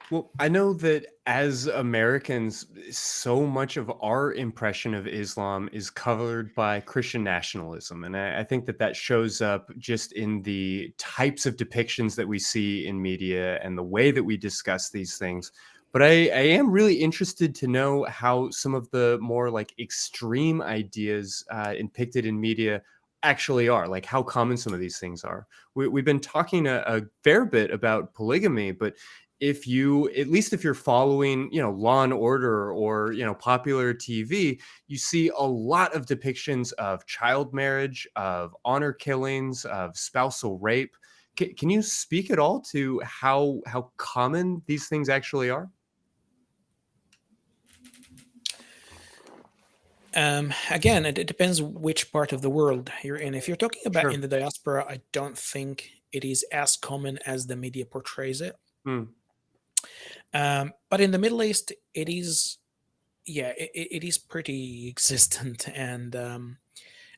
Well, I know that as Americans, so much of our impression of Islam is covered by Christian nationalism. And I think that that shows up just in the types of depictions that we see in media and the way that we discuss these things. But I am really interested to know how some of the more like extreme ideas depicted in media actually are, like how common some of these things are. We've been talking a fair bit about polygamy, but if you, at least if you're following, Law and Order or, popular TV, you see a lot of depictions of child marriage, of honor killings, of spousal rape. Can you speak at all to how common these things actually are? Again, it depends which part of the world you're in. If you're talking about in Sure. the diaspora, I don't think it is as common as the media portrays it. Hmm. But in the Middle East, it is, yeah, it is pretty existent. And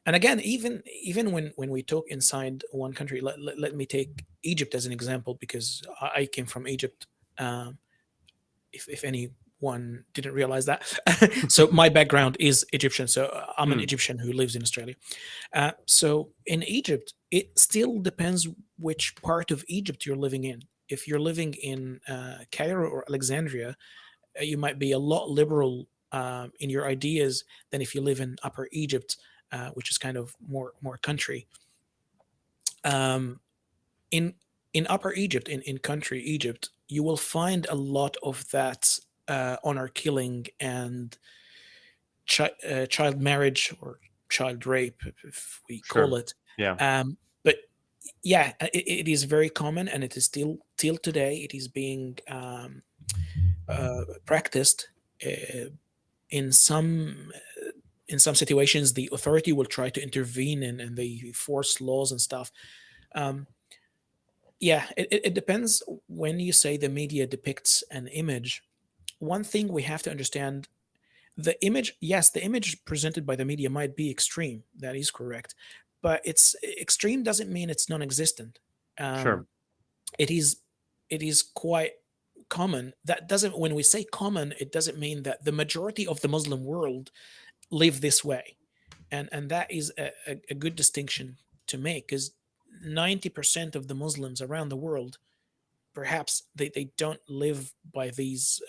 again, even when we talk inside one country, let me take Egypt as an example because I came from Egypt. Um, if anyone didn't realize that, so my background is Egyptian. So I'm an Hmm. Egyptian who lives in Australia. So in Egypt, it still depends which part of Egypt you're living in. If you're living in Cairo or Alexandria, you might be a lot liberal in your ideas than if you live in Upper Egypt, which is kind of more country. Um, in in Upper Egypt, in country Egypt, you will find a lot of that honor killing and child marriage or child rape, if we call Sure. it. Yeah. But yeah, it is very common, and it is still till today. It is being practiced. In some in some situations, the authority will try to intervene and they force laws and stuff. Um, yeah, it depends. When you say the media depicts an image, one thing we have to understand, the image, yes, the image presented by the media might be extreme. That is correct. But it's extreme doesn't mean it's non-existent. Sure. Um, it is it is quite common. That doesn't, when we say common, it doesn't mean that the majority of the Muslim world live this way. And that is a good distinction to make, because 90% of the Muslims around the world, perhaps they don't live by these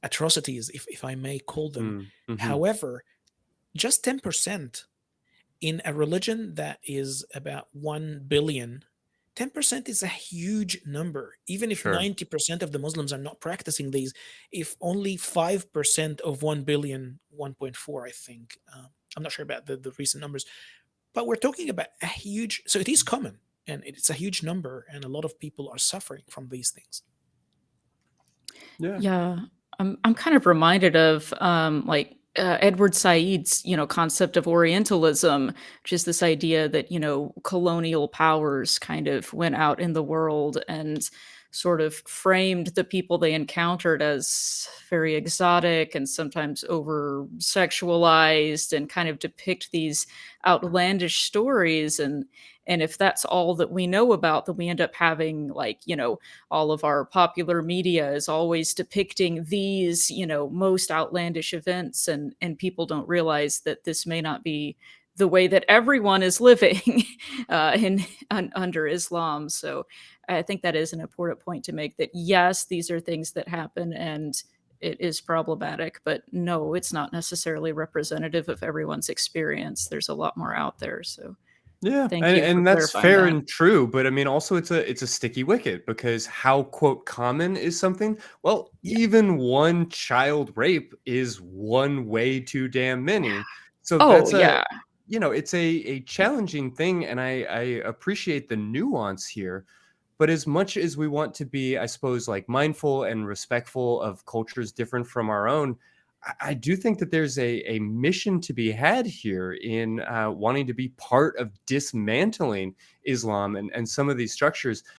atrocities, if I may call them. Mm. Hmm. However, just 10% in a religion that is about 1 billion, 10% is a huge number. Even if Sure. 90% of the Muslims are not practicing these, if only 5% of 1 billion, 1.4, I think, I'm not sure about the recent numbers, but we're talking about a huge, so it is common and it's a huge number, and a lot of people are suffering from these things. Yeah. Yeah, I'm kind of reminded of, Edward Said's, concept of Orientalism, which is this idea that, colonial powers kind of went out in the world and sort of framed the people they encountered as very exotic and sometimes over sexualized and kind of depict these outlandish stories. And if that's all that we know about, then we end up having, like, all of our popular media is always depicting these, most outlandish events, and people don't realize that this may not be the way that everyone is living under Islam. So I think that is an important point to make, that yes, these are things that happen and it is problematic, but no, it's not necessarily representative of everyone's experience. There's a lot more out there. So Yeah, thank and you for and that's clarifying fair that. and true, but I mean, also it's a sticky wicket because how, quote, "common" is something? Well, Yeah. even one child rape is one way too damn many. So Oh, that's yeah. it's a challenging thing, and I appreciate the nuance here. But as much as we want to be, I suppose, like mindful and respectful of cultures different from our own, I do think that there's a mission to be had here in wanting to be part of dismantling Islam and some of these structures.